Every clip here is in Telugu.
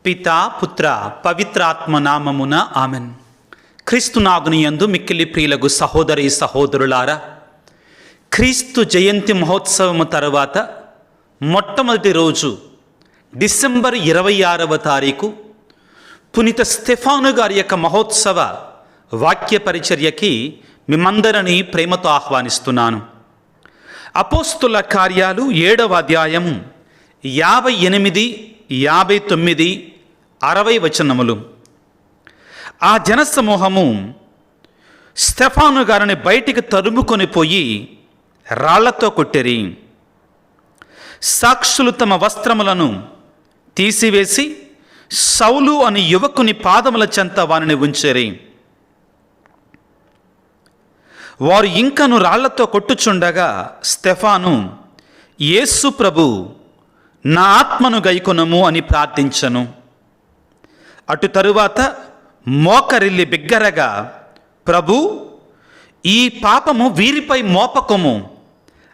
పితా పుత్ర పవిత్రాత్మ నామమున ఆమెన్. క్రీస్తునాథుని యందు మిక్కిలి ప్రియులకు సహోదరి సహోదరులారా, క్రీస్తు జయంతి మహోత్సవము తర్వాత మొట్టమొదటి రోజు డిసెంబర్ 26వ తారీఖు పునీత స్టెఫాను గారి యొక్క మహోత్సవ వాక్య పరిచర్యకి మిమ్మందరినీ ప్రేమతో ఆహ్వానిస్తున్నాను. అపోస్తుల కార్యాలు 7వ అధ్యాయము 58, 59, 60 వచనములు. ఆ జనసమూహము స్టెఫాను గారిని బయటికి తరుముకొని పోయి రాళ్లతో కొట్టిరి. సాక్షులు తమ వస్త్రములను తీసివేసి సౌలు అని యువకుని పాదముల చెంత వారిని ఉంచిరి. వారు ఇంకను రాళ్లతో కొట్టుచుండగా స్టెఫాను, యేసు ప్రభు, నా ఆత్మను గైకొనము అని ప్రార్థించను. అటు తరువాత మోకరిల్లి బిగ్గరగా, ప్రభు, ఈ పాపము వీరిపై మోపకము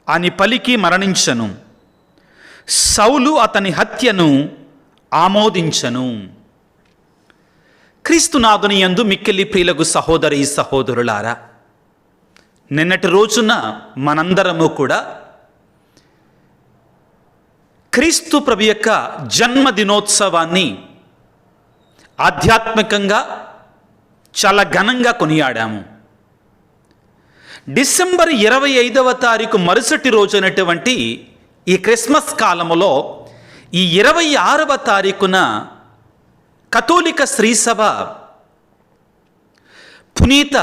అని పలికి మరణించను. సౌలు అతని హత్యను ఆమోదించను. క్రీస్తునాథుని యందు మిక్కిలి ప్రియులకు సహోదరి సహోదరులారా, నిన్నటి రోజున మనందరము కూడా క్రీస్తు ప్రభు యొక్క జన్మదినోత్సవాన్ని ఆధ్యాత్మికంగా చాలా ఘనంగా కొనియాడాము. డిసెంబర్ 25వ తారీఖు మరుసటి రోజైనటువంటి ఈ క్రిస్మస్ కాలములో ఈ 26వ తారీఖున కథోలిక శ్రీసభ పునీత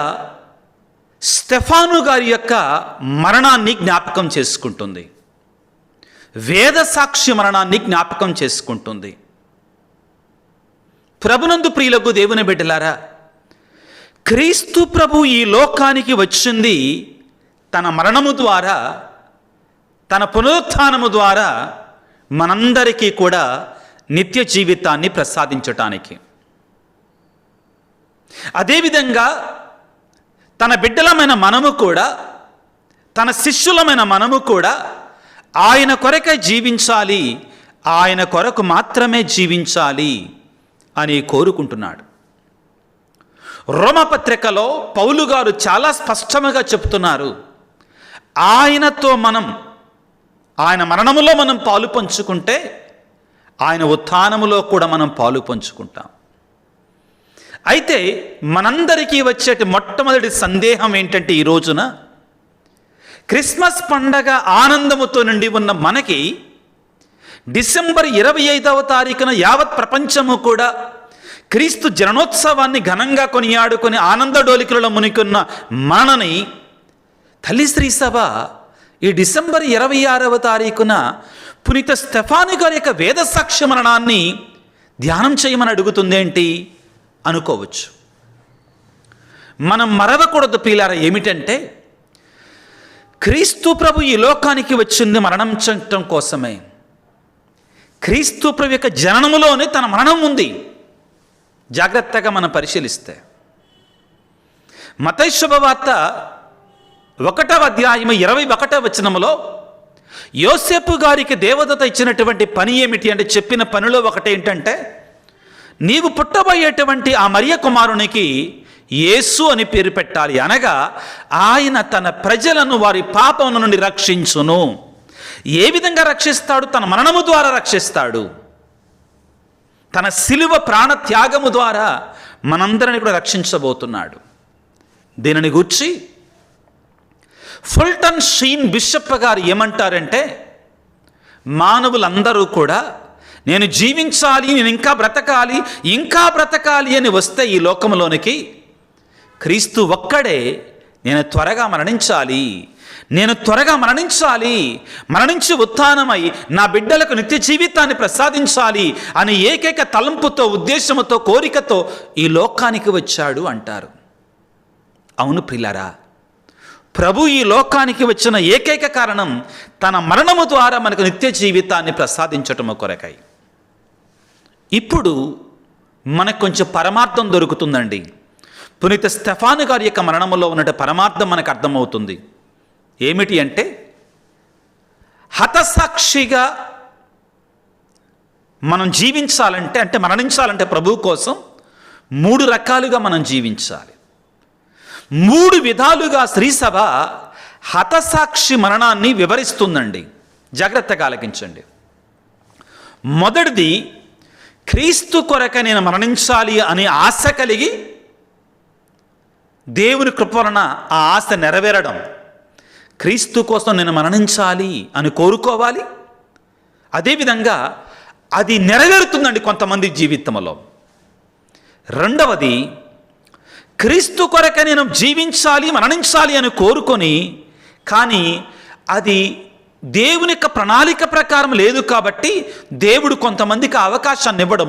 స్టెఫాను గారి యొక్క మరణాన్ని జ్ఞాపకం చేసుకుంటుంది. వేద సాక్షి మరణాన్ని జ్ఞాపకం చేసుకుంటుంది. ప్రభునందు ప్రియులకు దేవుని బిడ్డలారా, క్రీస్తు ప్రభు ఈ లోకానికి వచ్చింది తన మరణము ద్వారా, తన పునరుత్థానము ద్వారా మనందరికీ కూడా నిత్య జీవితాన్ని ప్రసాదించటానికి. అదేవిధంగా తన బిడ్డలమైన మనము కూడా, తన శిష్యులమైన మనము కూడా ఆయన కొరకే జీవించాలి, ఆయన కొరకు మాత్రమే జీవించాలి అని కోరుకుంటున్నాడు. రోమపత్రికలో పౌలు గారు చాలా స్పష్టంగా చెప్తున్నారు, ఆయనతో మనం, ఆయన మరణములో మనం పాలు పంచుకుంటే ఆయన ఉత్థానములో కూడా మనం పాలు పంచుకుంటాం. అయితే మనందరికీ వచ్చేటి మొట్టమొదటి సందేహం ఏంటంటే, ఈ రోజున క్రిస్మస్ పండగ ఆనందముతో నిండి ఉన్న మనకి డిసెంబర్ 25వ తారీఖున యావత్ ప్రపంచము కూడా క్రీస్తు జననోత్సవాన్ని ఘనంగా కొనియాడుకొని ఆనందడోలికలలో మునికున్న మనని తల్లి శ్రీ సభ ఈ డిసెంబర్ 26వ తారీఖున పునీత స్టెఫాను గారి యొక్క వేద సాక్ష్య మరణాన్ని ధ్యానం చేయమని అడుగుతుందేంటి అనుకోవచ్చు. మనం మరవకూడదు ప్రియులారా. ఏమిటంటే, క్రీస్తు ప్రభు ఈ లోకానికి వచ్చింది మరణించటం కోసమే. క్రీస్తు ప్రభు యొక్క జననములోనే తన మరణం ఉంది. జాగ్రత్తగా మనం పరిశీలిస్తే మత్తయి శుభవార్త 1వ అధ్యాయం 21వ వచనములో యోసేపు గారికి దేవదూత ఇచ్చినటువంటి పని ఏమిటి అంటే, చెప్పిన పనిలో ఒకటి ఏంటంటే, నీవు పుట్టబోయేటువంటి ఆ మరియ కుమారునికి యేసు అని పేరు పెట్టాలి. అనగా ఆయన తన ప్రజలను వారి పాపం నుండి రక్షించును. ఏ విధంగా రక్షిస్తాడు? తన మరణము ద్వారా రక్షిస్తాడు. తన శిలువ ప్రాణ త్యాగము ద్వారా మనందరిని కూడా రక్షించబోతున్నాడు. దీనిని గూర్చి ఫుల్టన్ షీన్ బిషప్ గారు ఏమంటారంటే, మానవులందరూ కూడా నేను జీవించాలి, నేను ఇంకా బ్రతకాలి అని వస్తే ఈ లోకంలోనికి క్రీస్తు ఒక్కడే నేను త్వరగా మరణించి ఉత్థానమై నా బిడ్డలకు నిత్య జీవితాన్ని ప్రసాదించాలి అని ఏకైక తలంపుతో, ఉద్దేశముతో, కోరికతో ఈ లోకానికి వచ్చాడు అంటారు. అవును ప్రియులారా, ప్రభు ఈ లోకానికి వచ్చిన ఏకైక కారణం తన మరణము ద్వారా మనకు నిత్య జీవితాన్ని ప్రసాదించటము కొరకై. ఇప్పుడు మనకు కొంచెం పరమార్థం దొరుకుతుందండి. పునీత స్టెఫాను గారి యొక్క మరణములో ఉన్న పరమార్థం మనకు అర్థమవుతుంది. ఏమిటి అంటే, హతసాక్షిగా మనం జీవించాలంటే, అంటే మరణించాలంటే ప్రభువు కోసం 3 రకాలుగా మనం జీవించాలి. 3 విధాలుగా శ్రీసభ హతసాక్షి మరణాన్ని వివరిస్తుందండి. జాగ్రత్తగా ఆలకించండి. మొదటిది, క్రీస్తు కొరక నేను మరణించాలి అనే ఆశ కలిగి దేవుని కృప వలన ఆ ఆశ నెరవేరడం. క్రీస్తు కోసం నేను మరణించాలి అని కోరుకోవాలి. అదేవిధంగా అది నెరవేరుతుందండి కొంతమంది జీవితంలో. రెండవది, క్రీస్తు కొరక నేను జీవించాలి, మరణించాలి అని కోరుకొని, కానీ అది దేవుని యొక్క ప్రణాళిక ప్రకారం లేదు కాబట్టి దేవుడు కొంతమందికి అవకాశాన్ని ఇవ్వడు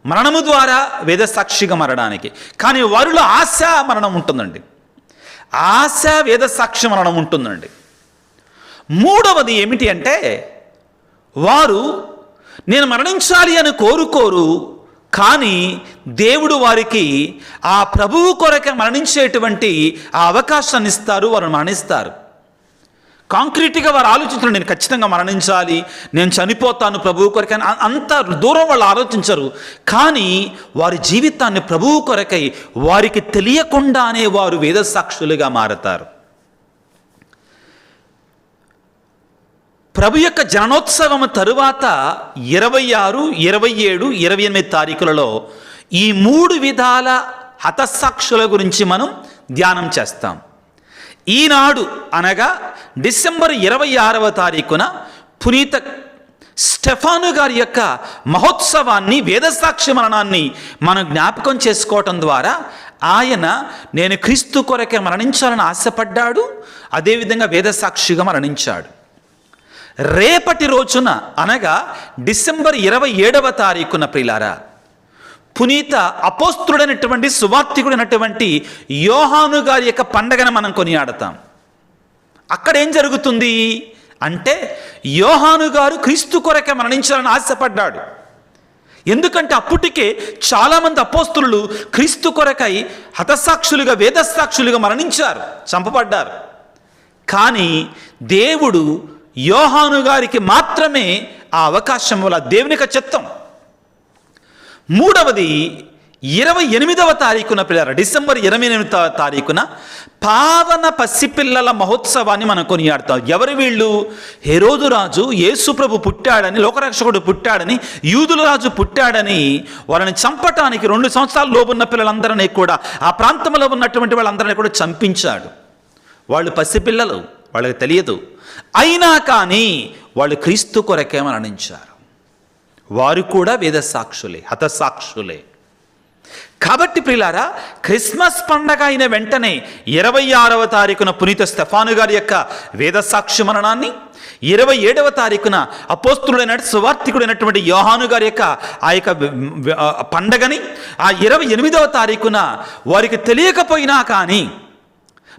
మరణము ద్వారా వేదసాక్షిగా మరణానికి. కానీ వారిలో ఆశ మరణం ఉంటుందండి. ఆశ వేదసాక్షి మరణం ఉంటుందండి. మూడవది ఏమిటి అంటే, వారు నేను మరణించాలి అని కోరుకోరు, కానీ దేవుడు వారికి ఆ ప్రభువు కొరకే మరణించేటువంటి ఆ అవకాశాన్ని ఇస్తారు. వారు మరణిస్తారు. కాంక్రీట్గా వారు ఆలోచించరు, నేను ఖచ్చితంగా మరణించాలి, నేను చనిపోతాను ప్రభువు కొరకై. అంత దూరం వాళ్ళు ఆలోచించరు. కానీ వారి జీవితాన్ని ప్రభువు కొరకై వారికి తెలియకుండానే వారు వేదసాక్షులుగా మారతారు. ప్రభు యొక్క జననోత్సవం తరువాత 26, 27, 28 తారీఖులలో ఈ 3 విధాల హతసాక్షుల గురించి మనం ధ్యానం చేస్తాం. ఈనాడు అనగా డిసెంబర్ 26వ తారీఖున పునీత స్టెఫాను గారి యొక్క మహోత్సవాన్ని, వేదసాక్షి మరణాన్ని మనం జ్ఞాపకం చేసుకోవటం ద్వారా ఆయన నేను క్రీస్తు కొరకే మరణించాలని ఆశపడ్డాడు, అదేవిధంగా వేదసాక్షిగా మరణించాడు. రేపటి రోజున అనగా డిసెంబర్ 27వ తారీఖున ప్రియులారా, పునీత అపోస్తుడైనటువంటి సువార్తికుడైనటువంటి యోహాను గారి యొక్క పండగను మనం కొనియాడతాం. అక్కడ ఏం జరుగుతుంది అంటే, యోహాను గారు క్రీస్తు కొరకే మరణించాలని ఆశపడ్డాడు. ఎందుకంటే అప్పటికే చాలామంది అపోస్తులు క్రీస్తు కొరకై హతసాక్షులుగా, వేదసాక్షులుగా మరణించారు, చంపబడ్డారు. కానీ దేవుడు యోహాను గారికి మాత్రమే ఆ అవకాశం వల్ల దేవుని యొక్క చిత్తం. మూడవది 28వ తారీఖున పిల్లల డిసెంబర్ 28వ తారీఖున పావన పసిపిల్లల మహోత్సవాన్ని మనం కొనియాడతాం. ఎవరు వీళ్ళు? హెరోదు రాజు యేసుప్రభు పుట్టాడని, లోకరక్షకుడు పుట్టాడని, యూదుల రాజు పుట్టాడని వాళ్ళని చంపటానికి 2 సంవత్సరాల లోపున్న పిల్లలందరినీ కూడా, ఆ ప్రాంతంలో ఉన్నటువంటి వాళ్ళందరినీ కూడా చంపించాడు. వాళ్ళు పసిపిల్లలు, వాళ్ళకి తెలియదు. అయినా కానీ వాళ్ళు క్రీస్తు కొరకే మరణించారు. వారు కూడా వేదసాక్షులే, హతసాక్షులే. కాబట్టి ప్రియులారా, క్రిస్మస్ పండగ అయిన వెంటనే 26వ తారీఖున పునీత స్టెఫాను గారి యొక్క వేదసాక్షి మరణాన్ని, 27వ తారీఖున అపోస్తులుడైన సువార్తికుడైనటువంటి యోహాను గారి యొక్క ఆ యొక్క పండగని, ఆ 28వ తారీఖున వారికి తెలియకపోయినా కానీ,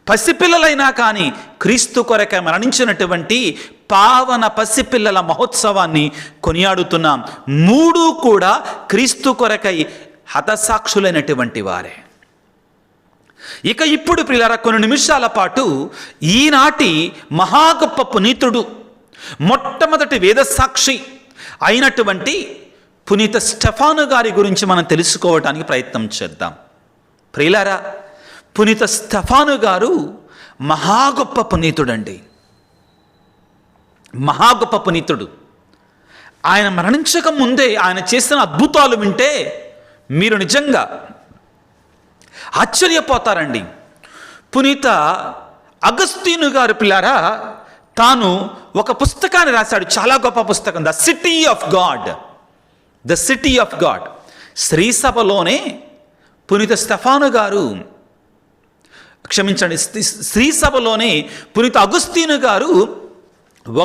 పసిపిల్లలైనా కానీ క్రీస్తు కొరకే మరణించినటువంటి పావన పసిపిల్లల మహోత్సవాన్ని కొనియాడుతున్నాం. 3 కూడా క్రీస్తు కొరకై హతసాక్షులైనటువంటి వారే. ఇక ఇప్పుడు ప్రియులారా, కొన్ని నిమిషాల పాటు ఈనాటి మహా గొప్ప పునీతుడు, మొట్టమొదటి వేదసాక్షి అయినటువంటి పునీత స్టెఫాను గారి గురించి మనం తెలుసుకోవడానికి ప్రయత్నం చేద్దాం. ప్రియులారా, పునీత స్టెఫాను గారు మహా గొప్ప పునీతుడండి, మహా గొప్ప పునీతుడు. ఆయన మరణించక ముందే ఆయన చేసిన అద్భుతాలు వింటే మీరు నిజంగా ఆశ్చర్యపోతారండి. పునీత అగస్తీను గారు పిల్లారా, తాను ఒక పుస్తకాన్ని రాశాడు, చాలా గొప్ప పుస్తకం, the city of God. The city of God. శ్రీసభలోనే పునీత స్టెఫాను గారు, క్షమించండి, శ్రీసభలోనే పునీత అగస్తీను గారు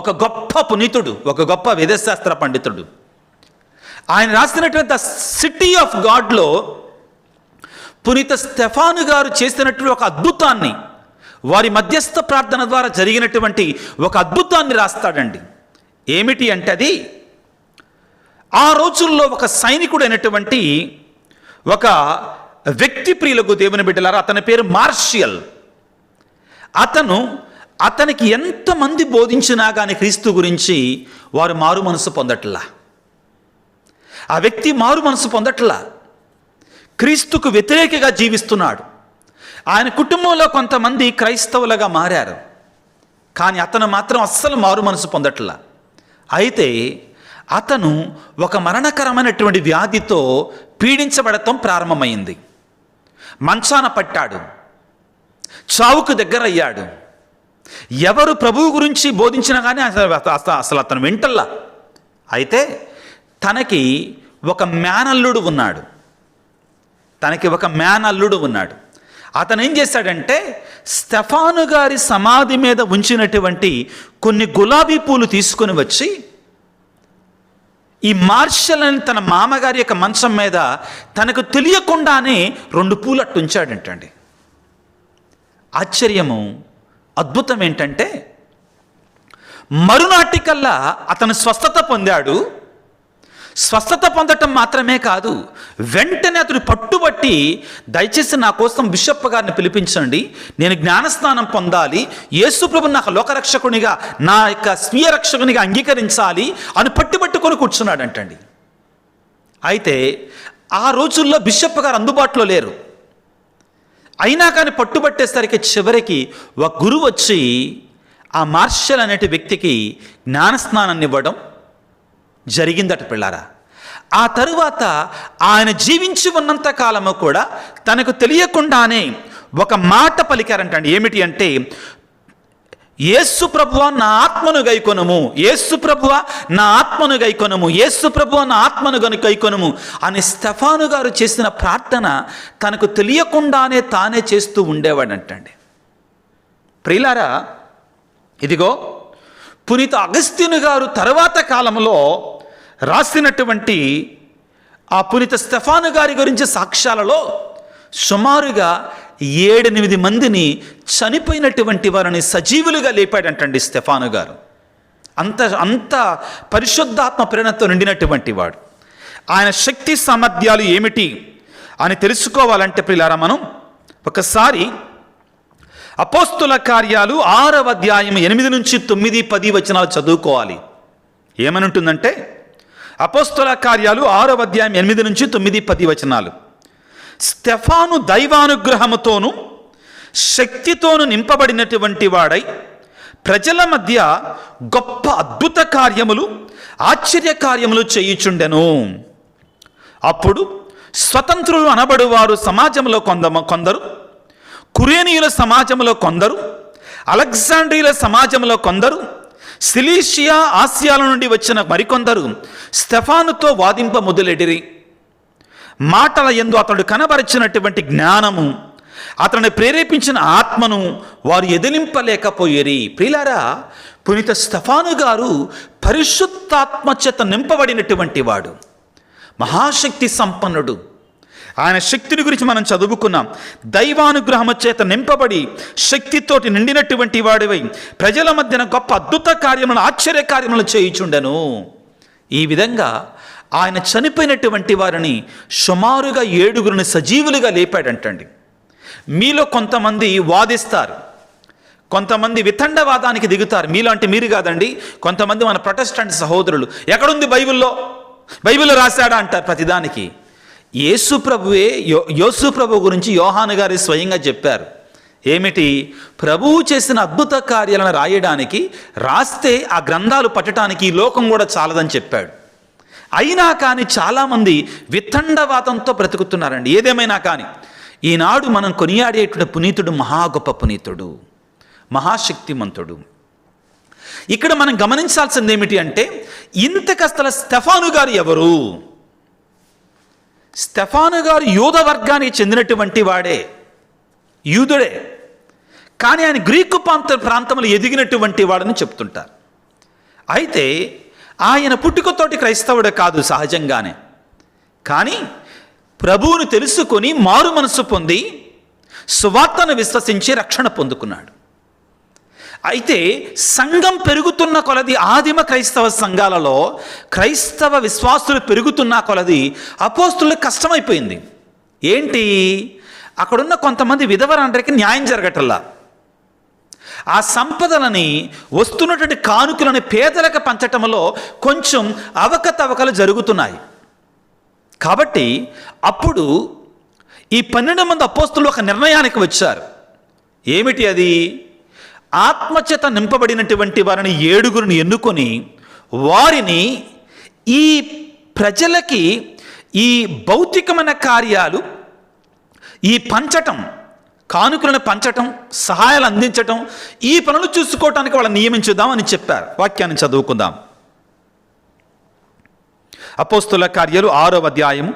ఒక గొప్ప పునీతుడు, ఒక గొప్ప వేదశాస్త్ర పండితుడు. ఆయన రాసినటువంటి ద సిటీ ఆఫ్ గాడ్లో పునీత స్టెఫాను గారు చేసినటువంటి ఒక అద్భుతాన్ని, వారి మధ్యస్థ ప్రార్థన ద్వారా జరిగినటువంటి ఒక అద్భుతాన్ని రాస్తాడండి. ఏమిటి అంటే, అది ఆ రోజుల్లో ఒక సైనికుడైనటువంటి ఒక వ్యక్తి, ప్రియులకు దేవుని బిడ్డలారా, అతని పేరు మార్షియల్. అతనికి ఎంతమంది బోధించినా కానీ క్రీస్తు గురించి వారు మారు మనసు పొందట్లా. ఆ వ్యక్తి మారు మనసు పొందట్లా, క్రీస్తుకు వ్యతిరేకంగా జీవిస్తున్నాడు. ఆయన కుటుంబంలో కొంతమంది క్రైస్తవులుగా మారారు, కానీ అతను మాత్రం అస్సలు మారు మనసు పొందట్లా. అయితే అతను ఒక మరణకరమైనటువంటి వ్యాధితో పీడించబడటం ప్రారంభమైంది. మంచాన పట్టాడు, చావుకు దగ్గరయ్యాడు. ఎవరు ప్రభువు గురించి బోధించినా కానీ అసలు అతను వింటల్లా. అయితే తనకి ఒక మేనల్లుడు ఉన్నాడు. అతను ఏం చేశాడంటే, స్టెఫాను గారి సమాధి మీద ఉంచినటువంటి కొన్ని గులాబీ పూలు తీసుకొని వచ్చి ఈ మార్షల్ అని తన మామగారి యొక్క మంచం మీద తనకు తెలియకుండానే 2 పూలు అట్టు ఉంచాడంటండి. ఆశ్చర్యము, అద్భుతం ఏంటంటే, మరునాటికల్లా అతను స్వస్థత పొందాడు. స్వస్థత పొందటం మాత్రమే కాదు, వెంటనే అతడు పట్టుబట్టి, దయచేసి నా కోసం బిషప్ గారిని పిలిపించండి, నేను జ్ఞానస్నానం పొందాలి, యేసుప్రభుని నాకు లోకరక్షకునిగా, నా యొక్క స్వీయ రక్షకునిగా అంగీకరించాలి అని పట్టుబట్టుకొని కూర్చున్నాడంటండి. అయితే ఆ రోజుల్లో బిషప్ గారు అందుబాటులో లేరు. అయినా కానీ పట్టుబట్టేసరికి చివరికి ఒక గురువు వచ్చి ఆ మార్షల్ అనే వ్యక్తికి జ్ఞానస్నానాన్ని ఇవ్వడం జరిగిందట పిల్లారా. ఆ తరువాత ఆయన జీవించి ఉన్నంత కాలము కూడా తనకు తెలియకుండానే ఒక మాట పలికారంటండి. ఏమిటి అంటే, యేసు ప్రభువా నా ఆత్మను గైకొనుము, యేసు ప్రభువా నా ఆత్మను గైకొనుము, యేసు ప్రభువా నా ఆత్మను గైకొనుము అని స్టెఫాను గారు చేసిన ప్రార్థన తనకు తెలియకుండానే తానే చేస్తూ ఉండేవాడంటండి. ప్రియులారా, ఇదిగో పునీత అగస్త్యను గారు తర్వాత కాలంలో రాసినటువంటి ఆ పునీత స్టెఫాను గారి గురించి సాక్ష్యాలలో సుమారుగా 7-8 మందిని చనిపోయినటువంటి వారిని సజీవులుగా లేపాడంటండి స్టెఫాను గారు. అంత పరిశుద్ధాత్మ ప్రేరణతో నిండినటువంటి వాడు. ఆయన శక్తి సామర్థ్యాలు ఏమిటి అని తెలుసుకోవాలంటే ప్రియులారా, మనం ఒకసారి అపోస్తుల కార్యాలు 6వ అధ్యాయం 8 నుంచి 9, 10 వచనాలు చదువుకోవాలి. ఏమని ఉంటుందంటే, అపోస్తుల కార్యాలు 6వ అధ్యాయం 8 నుంచి 9, 10 వచనాలు. స్టెఫాను దైవానుగ్రహముతోను శక్తితోను నింపబడినటువంటి వాడై ప్రజల మధ్య గొప్ప అద్భుత కార్యములు, ఆశ్చర్య కార్యములు చేయుచుండెను. అప్పుడు స్వతంత్రులు అనబడువారు సమాజంలో కొందరు, కురేనీయుల సమాజంలో కొందరు, అలెగ్జాండ్రియాల సమాజంలో కొందరు, సిలీషియా ఆసియాల నుండి వచ్చిన మరికొందరు స్టెఫానుతో వాదింప మొదలెడిరి. మాటల యందు అతడు కనబరిచినటువంటి జ్ఞానము, అతన్ని ప్రేరేపించిన ఆత్మను వారు ఎదిలింపలేకపోయేరి. ప్రియులారా, పునీత స్టెఫాను గారు పరిశుద్ధాత్మ చేత నింపబడినటువంటి వాడు, మహాశక్తి సంపన్నుడు. ఆయన శక్తిని గురించి మనం చదువుకున్నాం. దైవానుగ్రహము చేత నింపబడి శక్తితోటి నిండినటువంటి వాడివై ప్రజల మధ్యన గొప్ప అద్భుత కార్యములను, ఆశ్చర్య కార్యములను చేయుచుండెను. ఈ విధంగా ఆయన చనిపోయినటువంటి వారిని సుమారుగా 7గురిని సజీవులుగా లేపాడంటండి. మీలో కొంతమంది వాదిస్తారు, కొంతమంది వితండవాదానికి దిగుతారు. మీలో అంటే మీరు కాదండి, కొంతమంది మన ప్రొటెస్టెంట్ సహోదరులు, ఎక్కడుంది బైబిల్లో రాశాడా అంటారు ప్రతిదానికి. యేసు ప్రభు గురించి యోహాను గారు స్వయంగా చెప్పారు. ఏమిటి? ప్రభువు చేసిన అద్భుత కార్యాలను రాయడానికి, రాస్తే ఆ గ్రంథాలు పట్టడానికి ఈ లోకం కూడా చాలదని చెప్పాడు. అయినా కానీ చాలామంది వితండవాదంతో బ్రతుకుతున్నారండి. ఏదేమైనా కానీ ఈనాడు మనం కొనియాడేటువంటి పునీతుడు మహా గొప్ప పునీతుడు, మహాశక్తిమంతుడు. ఇక్కడ మనం గమనించాల్సింది ఏమిటి అంటే, ఇంతకస్తల స్టెఫాను గారు ఎవరు? స్టెఫాను గారు యూద వర్గానికి చెందినటువంటి వాడే, యూదుడే, కానీ ఆయన గ్రీకు ప్రాంతంలో ఎదిగినటువంటి వాడని చెప్తుంటారు. అయితే ఆయన పుట్టుకతోటి క్రైస్తవుడే కాదు సహజంగానే, కానీ ప్రభువును తెలుసుకొని మారు మనసు పొంది సువార్తను విశ్వసించి రక్షణ పొందుకున్నాడు. అయితే సంఘం పెరుగుతున్న కొలది, ఆదిమ క్రైస్తవ సంఘాలలో క్రైస్తవ విశ్వాసులు పెరుగుతున్న కొలది అపోస్తులకు కష్టమైపోయింది. ఏంటి? అక్కడున్న కొంతమంది విధవరాండ్రికి న్యాయం జరగటల్లా. ఆ సంపదలని, వస్తున్నటువంటి కానుకలను పేదలకు పంచటంలో కొంచెం అవకతవకలు జరుగుతున్నాయి. కాబట్టి అప్పుడు ఈ 12 మంది అపోస్తులు ఒక నిర్ణయానికి వచ్చారు. ఏమిటి అది? ఆత్మచేత నింపబడినటువంటి వారిని 7గురిని ఎన్నుకొని వారిని ఈ ప్రజలకి ఈ భౌతికమైన కార్యాలు, ఈ పంచటం, కానుకలను పంచటం, సహాయాలు అందించటం, ఈ పనులు చూసుకోవటానికి వాళ్ళని నియమించుదామని చెప్పారు. వాక్యాన్ని చదువుకుందాం. అపోస్తుల కార్యాలు 6వ అధ్యాయము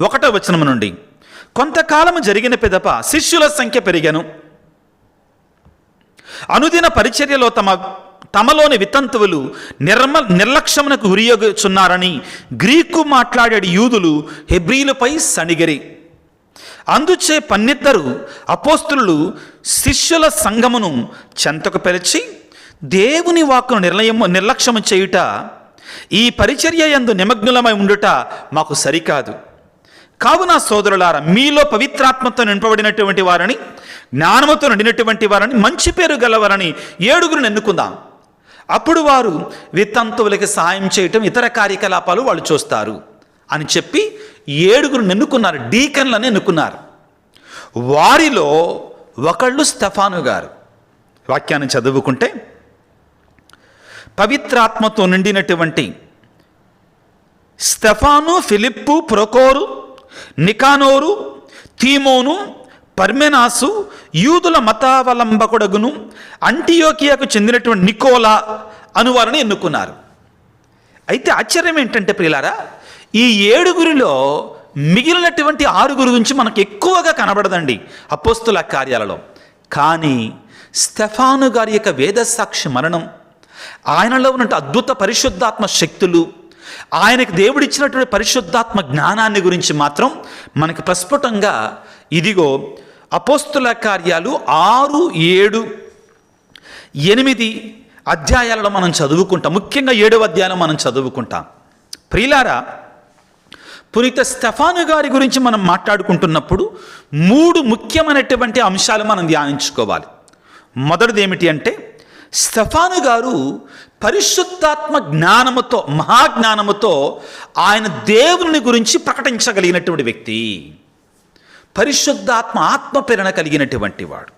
1వ వచనము నుండి. కొంతకాలము జరిగిన పిదప శిష్యుల సంఖ్య పెరిగెను. అనుదిన పరిచర్యలో తమలోని వితంతువులు నిర్లక్ష్యమునకు గురియొచున్నారని గ్రీకు మాట్లాడే యూదులు హెబ్రీలపై సణిగిరి. అందుచే 12 అపోస్తులు శిష్యుల సంఘమును చెంతకు పిలిచి, దేవుని వాక్కును నిర్లక్ష్యము చేయుట, ఈ పరిచర్య యందు నిమగ్నులమై ఉండుట మాకు సరికాదు. కావున సోదరులారా, మీలో పవిత్రాత్మతో నింపబడినటువంటి వారని, జ్ఞానముతో నిండినటువంటి వారని, మంచి పేరు గలవారని 7గురిని ఎన్నుకుందాం. అప్పుడు వారు వితంతువులకి సహాయం చేయటం, ఇతర కార్యకలాపాలు వాళ్ళు చూస్తారు అని చెప్పి 7గురిని ఎన్నుకున్నారు. డీకన్లను ఎన్నుకున్నారు. వారిలో ఒకళ్ళు స్టెఫాను గారు. వాక్యాన్ని చదువుకుంటే, పవిత్రాత్మతో నిండినటువంటి స్టెఫాను, ఫిలిప్పు, ప్రొకోరు, నికానోరు, తీమోను, పర్మెనాసు, యూదుల మతావలంబకుడగును అంటియోకియాకు చెందినటువంటి నికోలా అనువారిని ఎన్నుకున్నారు. అయితే ఆశ్చర్యం ఏంటంటే ప్రియులారా, ఈ 7గురిలో మిగిలినటువంటి 6గురు గురించి మనకు ఎక్కువగా కనబడదండి అపోస్తుల కార్యాలలో. కానీ స్టెఫాను గారి యొక్క వేదసాక్షి మరణం, ఆయనలో ఉన్న అద్భుత పరిశుద్ధాత్మ శక్తులు, ఆయనకు దేవుడిచ్చినటువంటి పరిశుద్ధాత్మ జ్ఞానాన్ని గురించి మాత్రం మనకు ప్రస్ఫుటంగా ఇదిగో అపోస్తుల కార్యాలు 6, 7, 8 అధ్యాయాలలో మనం చదువుకుంటాం. ముఖ్యంగా 7వ అధ్యాయంలో మనం చదువుకుంటాం. ప్రియులారా, పునీత స్టెఫాను గారి గురించి మనం మాట్లాడుకుంటున్నప్పుడు 3 ముఖ్యమైనటువంటి అంశాలు మనం ధ్యానించుకోవాలి. మొదటిది ఏమిటి అంటే, స్టెఫాను గారు పరిశుద్ధాత్మ జ్ఞానముతో, మహాజ్ఞానముతో ఆయన దేవుని గురించి ప్రకటించగలిగినటువంటి వ్యక్తి. పరిశుద్ధాత్మ ఆత్మ ప్రేరణ కలిగినటువంటి వాడు.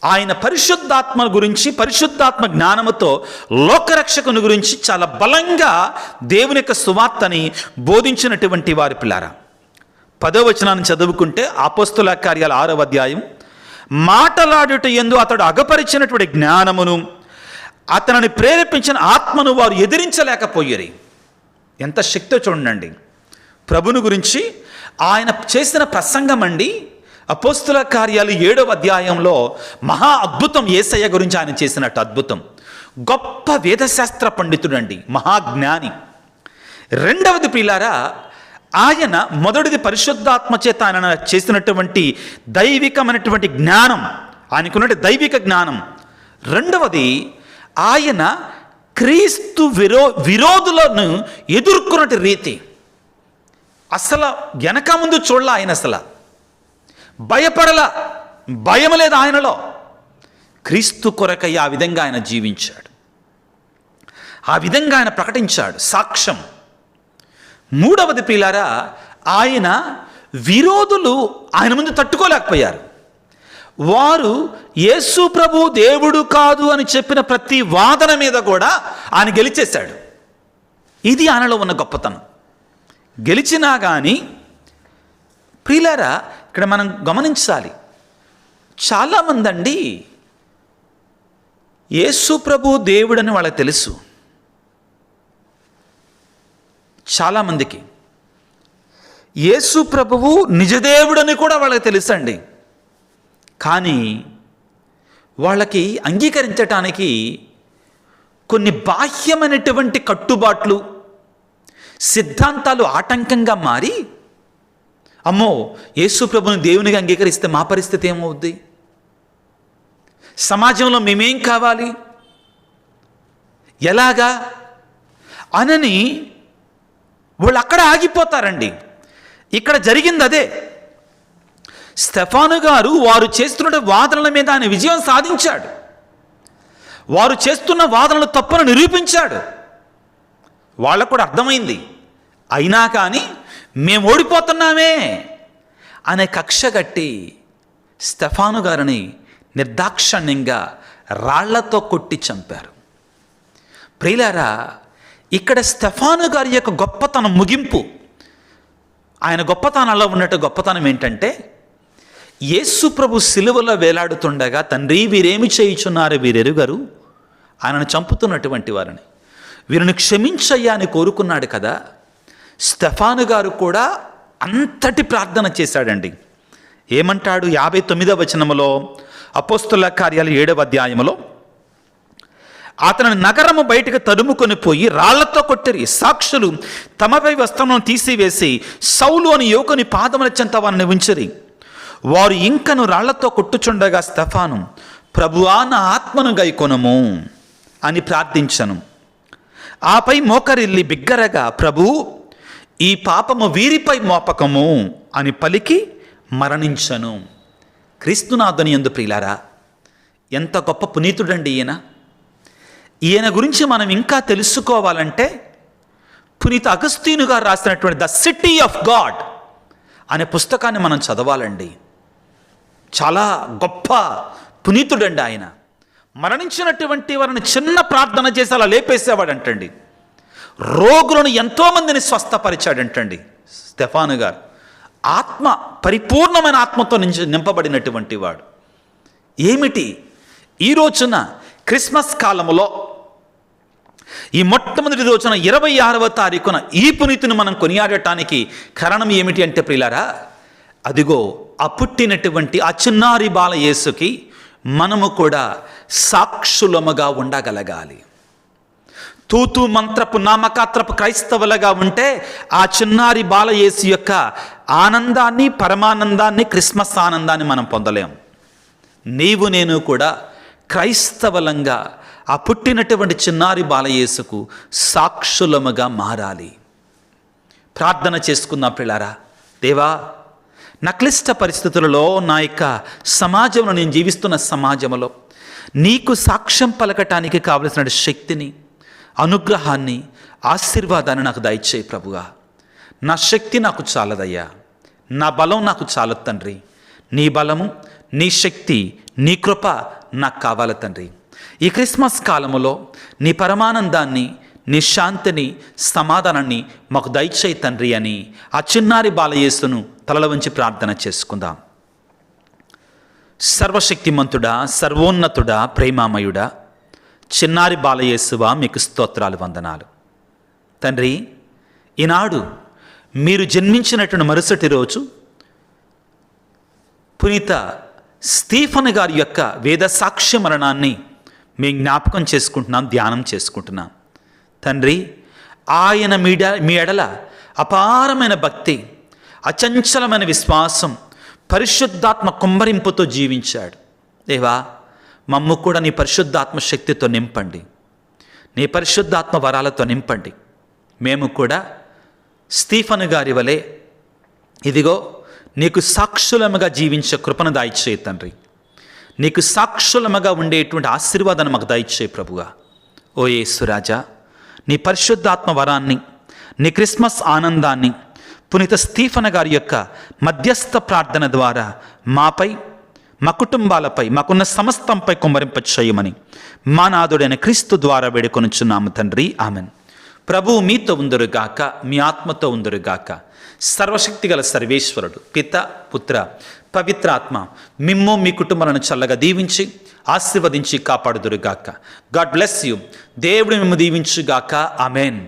ఆయన పరిశుద్ధాత్మ గురించి, పరిశుద్ధాత్మ జ్ఞానముతో లోకరక్షకుని గురించి చాలా బలంగా దేవుని యొక్క సువార్తని బోధించినటువంటి వారి పిల్లారా. 10వ వచనాన్ని చదువుకుంటే, అపోస్తుల కార్యాలు 6వ అధ్యాయం, మాటలాడుట యందు అతడు అగపరిచినటువంటి జ్ఞానమును, అతనిని ప్రేరేపించిన ఆత్మను వారు ఎదిరించలేకపోయారు. ఎంత శక్తో చూడండి. ప్రభుని గురించి ఆయన చేసిన ప్రసంగం అండి. అపోస్తుల కార్యాలు 7వ అధ్యాయంలో మహా అద్భుతం. యేసయ్య గురించి ఆయన చేసినట్టు అద్భుతం. గొప్ప వేదశాస్త్ర పండితుడండి, మహాజ్ఞాని. రెండవది ప్రియులారా, ఆయన మొదటిది పరిశుద్ధాత్మ చేత ఆయన చేసినటువంటి దైవికమైనటువంటి జ్ఞానం, ఆయనకున్నటువంటి దైవిక జ్ఞానం. రెండవది, ఆయన క్రీస్తు విరోధులను ఎదుర్కొన్నటి రీతి. అసలు వెనక ముందు చూడలే ఆయన, అసలు భయపడలా, భయం లేదు ఆయనలో. క్రీస్తు కొరకై ఆ విధంగా ఆయన జీవించాడు, ఆ విధంగా ఆయన ప్రకటించాడు సాక్ష్యం. మూడవది ప్రియులారా, ఆయన విరోధులు ఆయన ముందు తట్టుకోలేకపోయారు. వారు యేసు ప్రభు దేవుడు కాదు అని చెప్పిన ప్రతి వాదన మీద కూడా ఆయన గెలిచేశాడు. ఇది ఆయనలో ఉన్న గొప్పతనం. గెలిచినా కానీ ప్రియులారా, ఇక్కడ మనం గమనించాలి, చాలామంది అండి యేసు ప్రభు దేవుడని వాళ్ళకి తెలుసు. చాలామందికి యేసు ప్రభువు నిజదేవుడని కూడా వాళ్ళకి తెలుసండి. కానీ వాళ్ళకి అంగీకరించటానికి కొన్ని బాహ్యమైనటువంటి కట్టుబాట్లు, సిద్ధాంతాలు ఆటంకంగా మారి, అమ్మో యేసు ప్రభుని దేవునిగా అంగీకరిస్తే మా పరిస్థితి ఏమవుద్ది, సమాజంలో మేమేం కావాలి, ఎలాగా అనని వాళ్ళు అక్కడ ఆగిపోతారండి. ఇక్కడ జరిగింది అదే. స్టెఫాను గారు వారు చేస్తున్న వాదనల మీద ఆయన విజయం సాధించాడు. వారు చేస్తున్న వాదనలు తప్పును నిరూపించాడు. వాళ్ళకు కూడా అర్థమైంది. అయినా కానీ మేము ఓడిపోతున్నామే అనే కక్ష గట్టి స్టెఫాను గారిని నిర్దాక్షణ్యంగా రాళ్లతో కొట్టి చంపారు. ప్రియులారా, ఇక్కడ స్టెఫాను గారి యొక్క గొప్పతనం ముగింపు. ఆయన గొప్పతనాల్లో ఉన్నట్టు గొప్పతనం ఏంటంటే, యేసు ప్రభు సిలువలో వేలాడుతుండగా తండ్రి వీరేమి చేయుచున్నారు వీరెరుగరు, ఆయనను చంపుతున్నటువంటి వారిని వీరిని క్షమించయ్యా అని కోరుకున్నాడు కదా. స్టెఫాను గారు కూడా అంతటి ప్రార్థన చేశాడండి. ఏమంటాడు 59వ వచనములో, అపోస్తుల కార్యాలు 7వ అధ్యాయములో, అతని నగరము బయటకు తరుముకొని పోయి రాళ్లతో కొట్టిరి. సాక్షులు తమపై వస్త్రమును తీసివేసి సౌలు అని యువకుని పాదముల చెంత వారిని ఉంచిరి. వారు ఇంకను రాళ్లతో కొట్టుచుండగా స్టెఫాను, ప్రభువా నా ఆత్మను గైకొనుము అని ప్రార్థించను. ఆపై మోకరిల్లి బిగ్గరగా, ప్రభు ఈ పాపము వీరిపై మోపకము అని పలికి మరణించను. క్రీస్తునాథుని యందు ప్రియులారా, ఎంత గొప్ప పునీతుడండి ఈయన. ఈయన గురించి మనం ఇంకా తెలుసుకోవాలంటే పునీత అగస్తీను గారు రాసినటువంటి ద సిటీ ఆఫ్ గాడ్ అనే పుస్తకాన్ని మనం చదవాలండి. చాలా గొప్ప పునీతుడండి ఆయన. మరణించినటువంటి వారిని చిన్న ప్రార్థన చేసి అలా లేపేసేవాడంటండి. రోగులను ఎంతోమందిని స్వస్థపరిచాడంటండి స్టెఫాను గారు. ఆత్మ, పరిపూర్ణమైన ఆత్మతో నింపబడినటువంటి వాడు. ఏమిటి ఈ రోజున క్రిస్మస్ కాలములో ఈ మొట్టమొదటి రోజున 26వ తారీఖున ఈ పునీతుని మనం కొనియాడటానికి కారణం ఏమిటి అంటే ప్రియులారా, అదిగో ఆ పుట్టినటువంటి ఆ చిన్నారి బాల యేసుకి మనము కూడా సాక్షులముగా ఉండగలగాలి. తూతు మంత్రపు నామకాత్రపు క్రైస్తవులుగా ఉంటే ఆ చిన్నారి బాల యేసు యొక్క ఆనందాన్ని, పరమానందాన్ని, క్రిస్మస్ ఆనందాన్ని మనం పొందలేం. నీవు నేను కూడా క్రైస్తవులంగా ఆ పుట్టినటువంటి చిన్నారి బాలయేసుకు సాక్షులముగా మారాలి. ప్రార్థన చేసుకుందాం ప్రియులారా. దేవా, నా క్లిష్ట పరిస్థితులలో, నా యొక్క సమాజంలో, నేను జీవిస్తున్న సమాజంలో నీకు సాక్ష్యం పలకటానికి కావలసిన శక్తిని, అనుగ్రహాన్ని, ఆశీర్వాదాన్ని నాకు దయచేయి ప్రభువా. నా శక్తి నాకు చాలదయ్యా, నా బలం నాకు చాలదు తండ్రి. నీ బలము, నీ శక్తి, నీ కృప నాకు కావాలి తండ్రి. ఈ క్రిస్మస్ కాలములో నీ పరమానందాన్ని, నీ శాంతిని, సమాధానాన్ని మాకు దయచేయి తండ్రి అని ఆ చిన్నారి బాలయేసును తలల వంచి ప్రార్థన చేసుకుందాం. సర్వశక్తిమంతుడా, సర్వోన్నతుడా, ప్రేమామయుడా, చిన్నారి బాలయేసువా, మీకు స్తోత్రాలు, వందనాలు తండ్రి. ఈనాడు మీరు జన్మించినటువంటి మరుసటి రోజు పునీత స్టీఫన్ గారి యొక్క వేద సాక్ష్య మరణాన్ని మేము జ్ఞాపకం చేసుకుంటున్నాం, ధ్యానం చేసుకుంటున్నాం తండ్రి. ఆయన మీ ఎడల అపారమైన భక్తి, అచంచలమైన విశ్వాసం, పరిశుద్ధాత్మ కుమ్మరింపుతో జీవించాడు. దేవా, మమ్ము కూడా నీ పరిశుద్ధాత్మ శక్తితో నింపండి, నీ పరిశుద్ధాత్మ వరాలతో నింపండి. మేము కూడా స్టీఫన్ గారి వలె ఇదిగో నీకు సాక్షులముగా జీవించే కృపను దయచేయి తండ్రి. నీకు సాక్షులముగా ఉండేటువంటి ఆశీర్వాదాన్ని మాకు దయచేయి ప్రభుగా. ఓ యేసురాజా, నీ పరిశుద్ధాత్మ వరాన్ని, నీ క్రిస్మస్ ఆనందాన్ని పునీత స్టీఫన్ గారి యొక్క మధ్యస్థ ప్రార్థన ద్వారా మాపై, మా కుటుంబాలపై, మాకున్న సమస్తంపై కుమ్మరింప చేయమని మా నాథుడైన క్రీస్తు ద్వారా వేడుకొనుచున్నాము తండ్రి. ఆమెన్. ప్రభువు మీతో ఉందరుగాక, మీ ఆత్మతో ఉందరుగాక. సర్వశక్తిగల సర్వేశ్వరుడు పిత, పుత్ర, పవిత్రాత్మ మిమ్ము మీ కుటుంబాలను చల్లగా దీవించి ఆశీర్వదించి కాపాడుదురుగాక. God bless you. దేవుడు మిమ్ము దీవించుగాక. ఆమెన్.